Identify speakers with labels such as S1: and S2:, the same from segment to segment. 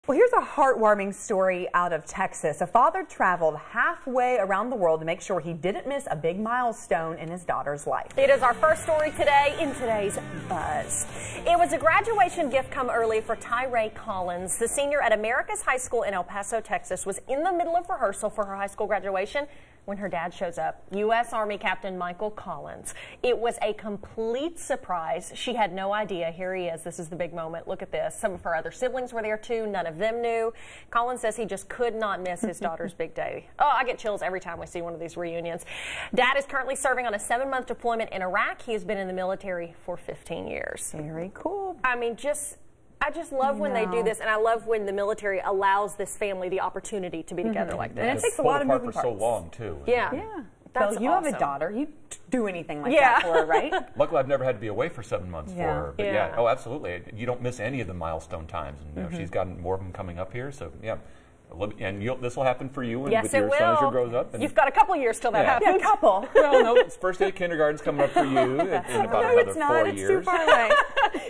S1: Well, here's a heartwarming story out of Texas. A father traveled halfway around the world to make sure he didn't miss a big milestone in his daughter's life.
S2: It is our first story today in today's Buzz. It was a graduation gift come early for Tyrae Collins. The senior at Americas High School in El Paso, Texas, was in the middle of rehearsal for her high school graduation when her dad shows up, U.S. Army Captain Michael Collins. It was a complete surprise. She had no idea. Here he is. This is the big moment. Look at this. Some of her other siblings were there too. None of them knew. Collins says he just could not miss his daughter's big day. Oh, I get chills every time we see one of these reunions. Dad is currently serving on a 7-month deployment in Iraq. He has been in the military for 15 years.
S1: Very cool.
S2: I mean, I just love when they do this, and I love when the military allows this family the opportunity to be together like this.
S1: And it takes a lot of moving parts.
S3: For so long, too.
S2: Yeah.
S1: Yeah.
S2: That's
S1: so you
S2: awesome.
S1: have a daughter. You'd do anything like that for her, right?
S3: Luckily, I've never had to be away for 7 months for her. But
S2: Yeah.
S3: oh, absolutely. You don't miss any of the milestone times. And, you know, she's got more of them coming up here. So, yeah. And this will happen for you and
S2: Yes,
S3: with your son as you grows up. And
S2: you've got a couple years till that happens.
S1: Yeah, a couple.
S3: well, no, it's first day of kindergarten's coming up for you in about another
S1: it's not.
S3: 4
S1: It's
S3: years.
S1: too far away.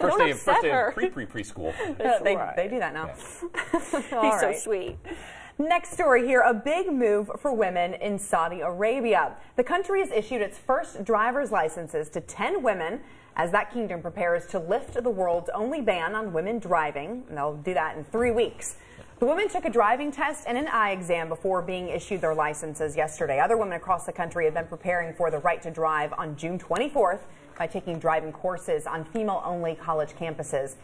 S3: First day of
S2: her.
S3: preschool.
S1: They do that now.
S2: He's so sweet.
S1: Next story here, a big move for women in Saudi Arabia. The country has issued its first driver's licenses to 10 women as that kingdom prepares to lift the world's only ban on women driving. And they'll do that in 3 weeks. The women took a driving test and an eye exam before being issued their licenses yesterday. Other women across the country have been preparing for the right to drive on June 24th by taking driving courses on female-only college campuses.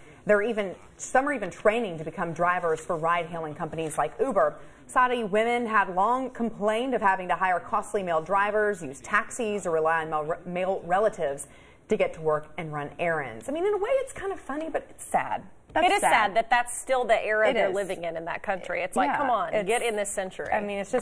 S1: Some are even training to become drivers for ride-hailing companies like Uber. Saudi women have long complained of having to hire costly male drivers, use taxis, or rely on male relatives to get to work and run errands. I mean, in a way, it's kind of funny, but it's sad.
S2: It is sad that that's still the era they're
S1: is.
S2: living in that country. It's like, come on, get in this century.
S1: I mean, it's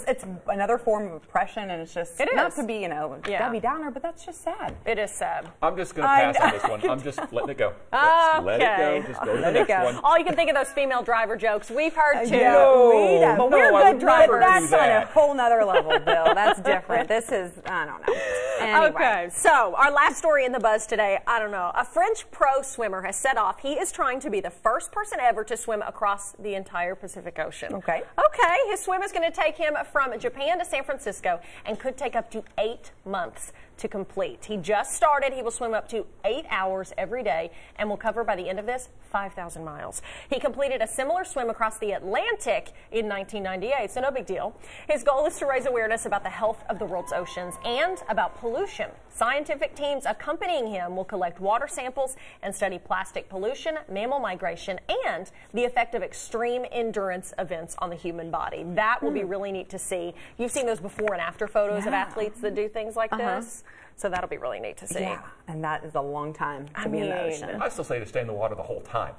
S1: another form of oppression, and it's just not to be, Debbie Downer, but that's just sad.
S2: It is sad.
S3: I'm just going to pass on this one. I'm just letting it go. Let it go. Just go to the next one.
S2: All you can think of those female driver jokes we've heard too.
S1: But we're good drivers. That's on a
S3: that.
S1: whole nother level, Bill. That's different. This is, I don't know. Anyway.
S2: Okay, so our last story in the Buzz today, I don't know. A French pro swimmer has set off. He is trying to be the first person ever to swim across the entire Pacific Ocean.
S1: Okay.
S2: Okay, his swim is going to take him from Japan to San Francisco and could take up to 8 months to complete. He just started. He will swim up to 8 hours every day and will cover by the end of this 5,000 miles. He completed a similar swim across the Atlantic in 1998, so no big deal. His goal is to raise awareness about the health of the world's oceans and about pollution. Scientific teams accompanying him will collect water samples and study plastic pollution, mammal migration, and the effect of extreme endurance events on the human body. That will be really neat to see. You've seen those before and after photos of athletes that do things like this. So that'll be really neat to see.
S1: Yeah, and that is a long time to be in the ocean.
S3: I still say to stay in the water the whole time.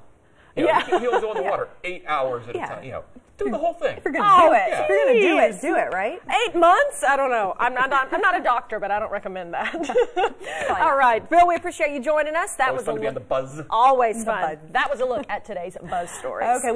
S3: He was in the water 8 hours at a time. Do the whole thing.
S1: If you're going to do it, if you're going to do it, right?
S2: 8 months? I don't know. I'm not a doctor, but I don't recommend that. All right, Bill, we appreciate you joining us. That was
S3: fun to be on the Buzz.
S2: Always fun. That was a look at today's Buzz stories.
S1: Okay.